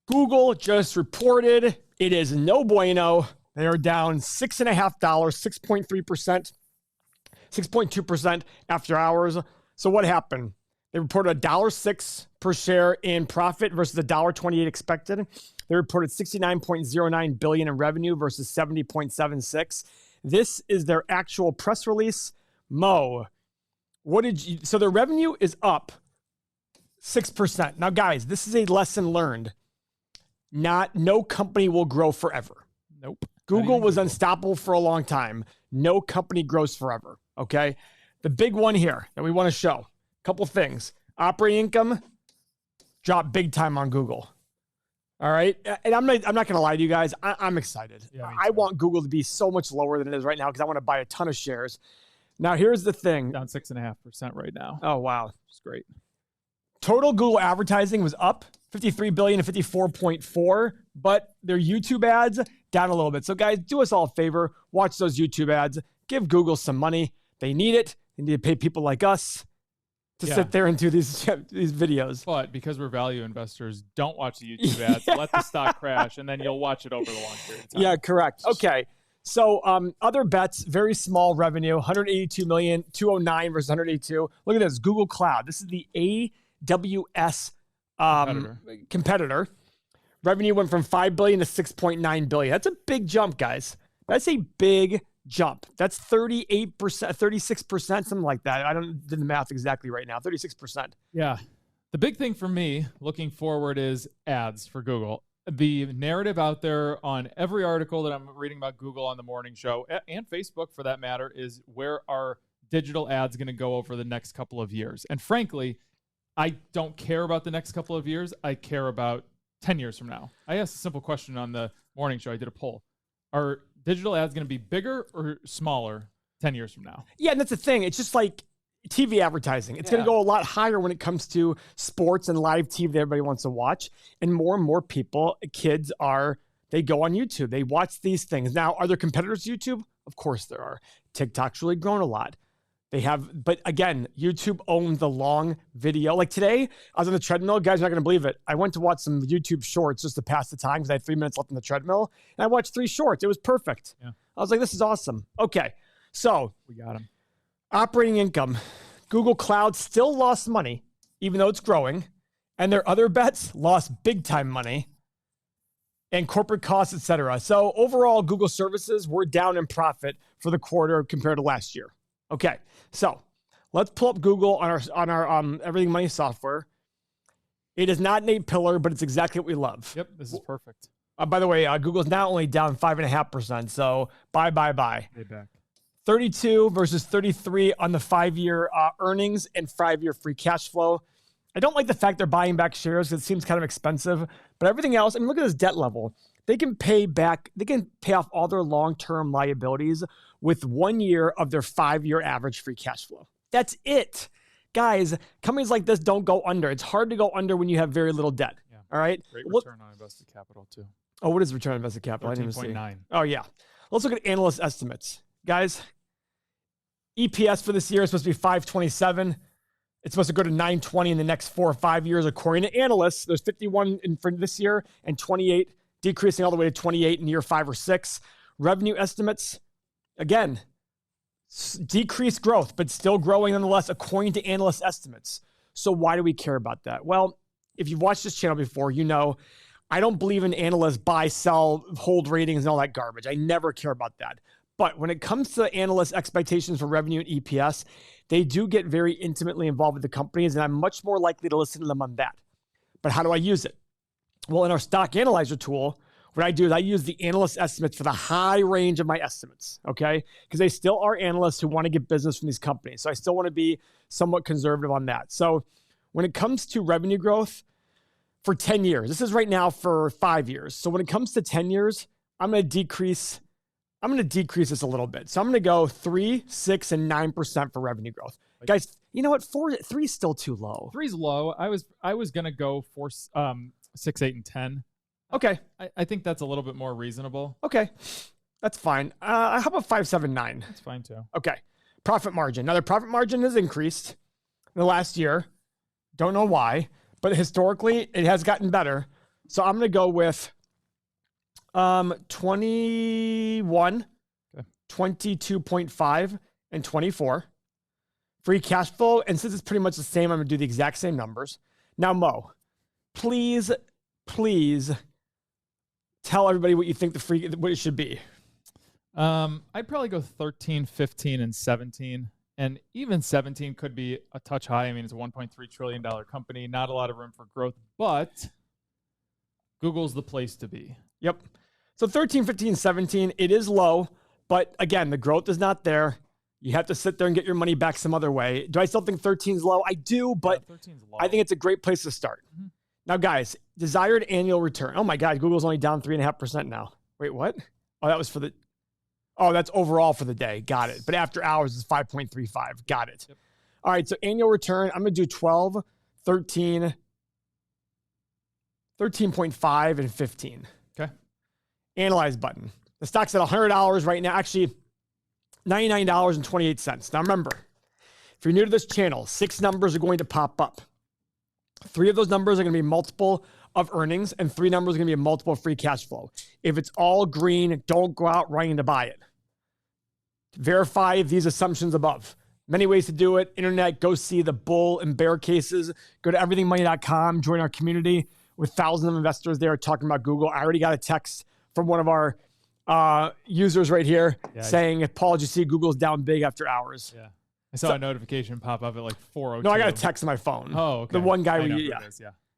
Google just reported it is no bueno. They are down $6.50, 6.3%, 6.2% after hours. So what happened? They reported $1.06 per share in profit versus $1.28 expected. They reported $69.09 billion in revenue versus $70.76. This is their actual press release. Mo, so their revenue is up 6%. Now, guys, this is a lesson learned. No company will grow forever. Nope. Google was unstoppable for a long time. No company grows forever. Okay. The big one here that we want to show, a couple things. Operating income dropped big time on Google. All right. And I'm not going to lie to you guys. I'm excited. Yeah, I want Google to be so much lower than it is right now because I want to buy a ton of shares. Now, here's the thing. Down 6.5% right now. Oh, wow. It's great. Total Google advertising was up $53 billion to $54.4, but their YouTube ads down a little bit. So guys, do us all a favor. Watch those YouTube ads. Give Google some money. They need it. They need to pay people like us to sit there and do these videos. But because we're value investors, don't watch the YouTube ads. Let the stock crash, and then you'll watch it over the long period of time. Yeah, correct. Okay. So other bets, very small revenue, 182 million, 209 versus 182. Look at this, Google Cloud. This is the AWS competitor. Revenue went from $5 billion to $6.9 billion. That's a big jump, guys. That's a big jump. That's 38%, 36%, something like that. I don't do the math exactly right now. 36%. Yeah. The big thing for me looking forward is ads for Google. The narrative out there on every article that I'm reading about Google on the morning show and Facebook for that matter is where are digital ads going to go over the next couple of years. And frankly, I don't care about the next couple of years. I care about 10 years from now. I asked a simple question on the morning show. I did a poll. Are digital ads going to be bigger or smaller 10 years from now? Yeah, and that's the thing. It's just like TV advertising. It's going to go a lot higher when it comes to sports and live TV that everybody wants to watch. And more people, kids they go on YouTube. They watch these things. Now, are there competitors to YouTube? Of course there are. TikTok's really grown a lot. But again, YouTube owns the long video. Like today, I was on the treadmill. Guys are not going to believe it. I went to watch some YouTube shorts just to pass the time because I had 3 minutes left on the treadmill. And I watched 3 shorts. It was perfect. Yeah. I was like, this is awesome. Okay. So we got them. Operating income. Google Cloud still lost money, even though it's growing. And their other bets lost big time money and corporate costs, etc. So overall, Google services were down in profit for the quarter compared to last year. Okay, so let's pull up Google on our Everything Money software. It is not an 8-pillar, but it's exactly what we love. Yep, this is perfect. By the way, Google's now only down 5.5%. So bye. They back. 32 versus 33 on the 5-year earnings and 5-year free cash flow. I don't like the fact they're buying back shares because it seems kind of expensive. But everything else, I mean, look at this debt level. They can pay off all their long-term liabilities with 1 year of their 5-year average free cash flow. That's it. Guys, companies like this don't go under. It's hard to go under when you have very little debt. Yeah. All right. Great return on invested capital too. Oh, what is return on invested capital? 13.9. Oh, yeah. Let's look at analyst estimates. Guys, EPS for this year is supposed to be $5.27. It's supposed to go to $9.20 in the next 4 or 5 years, according to analysts. There's 51 for this year and 28, decreasing all the way to 28 in year 5 or 6. Revenue estimates, again, decreased growth, but still growing nonetheless, according to analyst estimates. So why do we care about that? Well, if you've watched this channel before, you know I don't believe in analysts buy, sell, hold ratings and all that garbage. I never care about that. But when it comes to analyst expectations for revenue and EPS, they do get very intimately involved with the companies, and I'm much more likely to listen to them on that. But how do I use it? Well, in our stock analyzer tool, what I do is I use the analyst estimates for the high range of my estimates, okay? Because they still are analysts who want to get business from these companies. So I still want to be somewhat conservative on that. So when it comes to revenue growth for 10 years, this is right now for 5 years. So when it comes to 10 years, I'm going to decrease this a little bit. So I'm going to go 3, 6, and 9% for revenue growth. Guys, you know what? 3 is still too low. 3 is low. I was going to go for 6, 8, and 10. Okay. I think that's a little bit more reasonable. Okay. That's fine. How about 5, 7, 9? That's fine too. Okay. Profit margin. Now, their profit margin has increased in the last year. Don't know why, but historically, it has gotten better. So I'm going to go with 21, Okay. 22.5, and 24. Free cash flow. And since it's pretty much the same, I'm going to do the exact same numbers. Now, Mo, please tell everybody what you think what it should be. I'd probably go 13, 15, and 17. And even 17 could be a touch high. I mean, it's a $1.3 trillion company, not a lot of room for growth, but Google's the place to be. Yep. So 13, 15, 17, it is low, but again, the growth is not there. You have to sit there and get your money back some other way. Do I still think 13 is low? I do, but Yeah, 13's low. I think it's a great place to start. Mm-hmm. Now, guys, desired annual return. Oh my God, Google's only down 3.5% now. Wait, what? Oh, that was for that's overall for the day. Got it. But after hours is 5.35. Got it. Yep. All right, so annual return, I'm going to do 12, 13, 13.5, and 15. Okay. Analyze button. The stock's at $100 right now. Actually, $99.28. Now remember, if you're new to this channel, 6 numbers are going to pop up. 3 of those numbers are going to be multiple of earnings, and 3 numbers are going to be a multiple of free cash flow. If it's all green, don't go out running to buy it. Verify these assumptions above. Many ways to do it. Internet, go see the bull and bear cases. Go to everythingmoney.com, join our community with thousands of investors there talking about Google. I already got a text from one of our users right here saying, Paul, did you see Google's down big after hours? Yeah. I saw a notification pop up at like 4:02. No, I got a text on my phone. Oh, okay. The one guy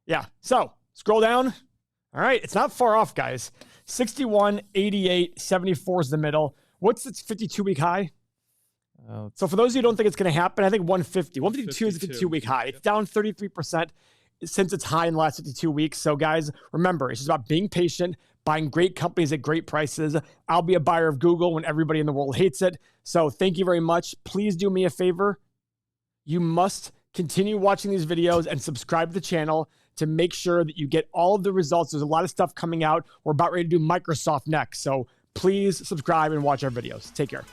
yeah. So scroll down. All right. It's not far off, guys. 61, 88, 74 is the middle. What's its 52-week high? So for those of you who don't think it's going to happen, I think 150. 152 is a 52-week high. It's down 33% since it's high in the last 52 weeks. So guys, remember, it's just about being patient, buying great companies at great prices. I'll be a buyer of Google when everybody in the world hates it. So thank you very much. Please do me a favor. You must continue watching these videos and subscribe to the channel to make sure that you get all of the results. There's a lot of stuff coming out. We're about ready to do Microsoft next. So please subscribe and watch our videos. Take care.